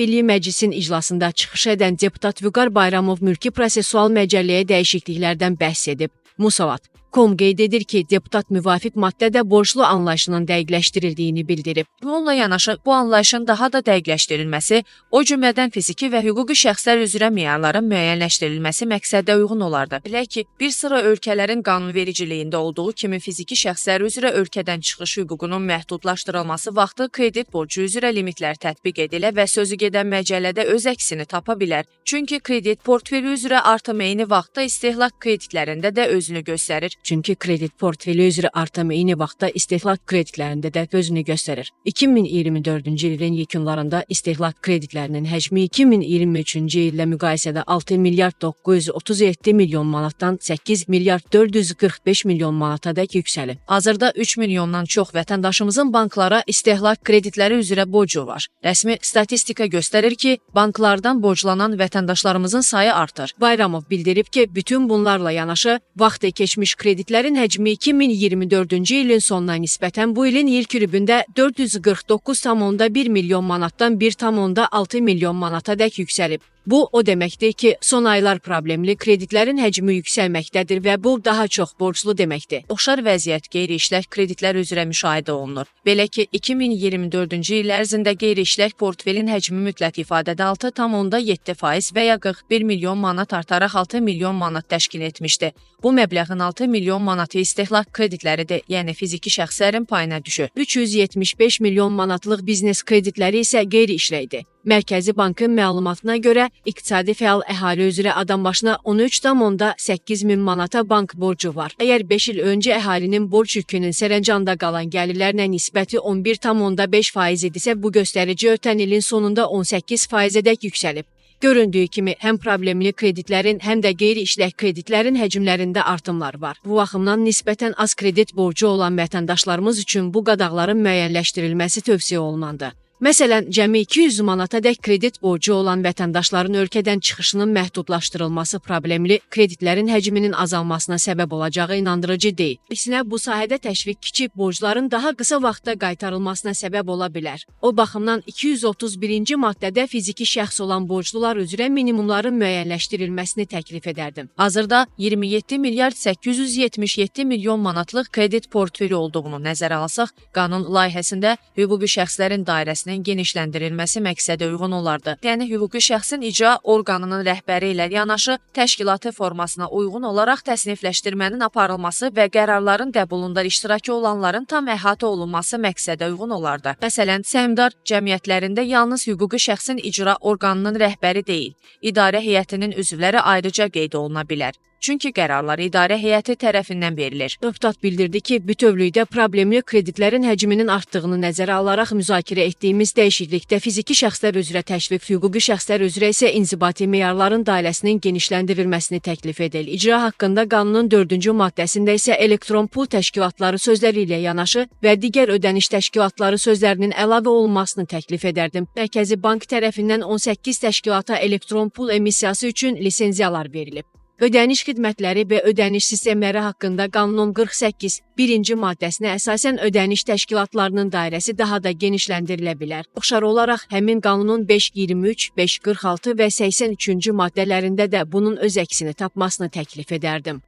Milli Məclisin iclasında çıxış edən deputat Vüqar Bayramov mülki prosessual məcəlləyə dəyişikliklərdən bəhs edib. Musavat.com qeyd edir ki, deputat müvafiq maddədə borclu anlayışının dəqiqləşdirildiyini bildirib. Bununla yanaşı, bu anlayışın daha da dəqiqləşdirilməsi, o cümlədən fiziki və hüquqi şəxslər üzrə meyarların müəyyənləşdirilməsi məqsədə uyğun olardı. Belə ki, bir sıra ölkələrin qanunvericiliyində olduğu kimi fiziki şəxslər üzrə ölkədən çıxış hüququnun məhdudlaşdırılması vaxtı kredit borcu üzrə limitlər tətbiq edilə və sözü gedən məcəllədə öz əksini tapa bilər. Çünki kredit portfeli üzrə artım eyni vaxtda istehlak kreditlərində də özünü göstərir. Çünki kredit portfeli üzrə artım eyni vaxtda istehlak kreditlərində də özünü göstərir. 2024-cü ilin yekunlarında istehlak kreditlərinin həcmi 2023-cü illə müqayisədə 6 milyard 937 milyon manatdan 8 milyard 445 milyon manatadək yüksəlib. Hazırda 3 milyondan çox vətəndaşımızın banklara istehlak kreditləri üzrə borcu var. Rəsmi statistika göstərir ki, banklardan borclanan vətəndaşlarımızın sayı artır. Bayramov bildirib ki, bütün bunlarla yanaşı, vaxtı keçmiş kreditlərin həcmi 2024-cü ilin sonuna nisbətən bu ilin ilk rübündə 449,1 milyon manatdan 1,6 milyon manatadək yüksəlib. Bu, o deməkdir ki, son aylar problemli kreditlərin həcmi yüksəlməkdədir və bu, daha çox borclu deməkdir. Oxşar vəziyyət qeyri-işlək kreditlər üzrə müşahidə olunur. Belə ki, 2024-cü il ərzində qeyri-işlək portfelin həcmi mütləq ifadədə 6,7% və ya 41 milyon manat artaraq 6 milyon manat təşkil etmişdi. Bu məbləğin 6 milyon manatı istehlak kreditləridir, yəni fiziki şəxslərin payına düşür. 375 milyon manatlıq biznes kreditləri isə qeyri-işləkdir. Mərkəzi Bankın məlumatına görə, iqtisadi fəal əhali üzrə adam başına 13,8 min manata bank borcu var. Əgər 5 il öncə əhalinin borc yükünün sərəncamda qalan gəlirlərlə nisbəti 11,5% idisə, bu göstərici ötən ilin sonunda 18%-ədək yüksəlib. Göründüyü kimi, həm problemli kreditlərin, həm də qeyri-işlək kreditlərin həcmlərində artımlar var. Bu baxımdan nisbətən az kredit borcu olan vətəndaşlarımız üçün bu qadağaların müəyyənləşdirilməsi tövsiyə olunandır. Məsələn, cəmi 200 manatadək kredit borcu olan vətəndaşların ölkədən çıxışının məhdudlaşdırılması problemli kreditlərin həcminin azalmasına səbəb olacağı inandırıcı deyil. Əksinə, bu sahədə təşviq kiçik borcların daha qısa vaxtda qaytarılmasına səbəb ola bilər. O baxımdan 231-ci maddədə fiziki şəxs olan borclular üzrə minimumların müəyyənləşdirilməsini təklif edərdim. Hazırda 27 milyard 877 milyon manatlıq kredit portfeli olduğunu nəzərə alsaq, qanun layihəsində hüquqi şəxslərin dairəsini genişləndirilməsi məqsədə uyğun olardı. Yəni, hüquqi şəxsin icra orqanının rəhbəri ilə yanaşı təşkilatı formasına uyğun olaraq təsnifləşdirmənin aparılması və qərarların qəbulunda iştirakı olanların tam əhatə olunması məqsədə uyğun olardı. Məsələn, səhmdar cəmiyyətlərində yalnız hüquqi şəxsin icra orqanının rəhbəri deyil, idarə heyətinin üzvləri ayrıca qeyd oluna bilər. Çünki qərarlar idarə heyəti tərəfindən verilir. Deputat bildirdi ki, bütövlükdə problemli kreditlərin həcminin artdığını nəzərə alaraq müzakirə etdiyimiz dəyişiklikdə fiziki şəxslər üzrə təşviq, hüquqi şəxslər üzrə isə inzibati meyarların dairəsinin genişləndirilməsini təklif edilir. İcra haqqında qanunun 4-cü maddəsində isə elektron pul təşkilatları sözləri ilə yanaşı və digər ödəniş təşkilatları sözlərinin əlavə olunmasını təklif edərdim. Mərkəzi Bank tərəfindən 18 təşkilata elektron pul emissiyası üçün lisenziyalar verilib. Ödəniş xidmətləri və ödəniş sistemləri haqqında qanunun 48 1-ci maddəsinə əsasən ödəniş təşkilatlarının dairəsi daha da genişləndirilə bilər. Oxşar olaraq həmin qanunun 523, 546 və 83-cü maddələrində də bunun öz əksini tapmasını təklif edərdim.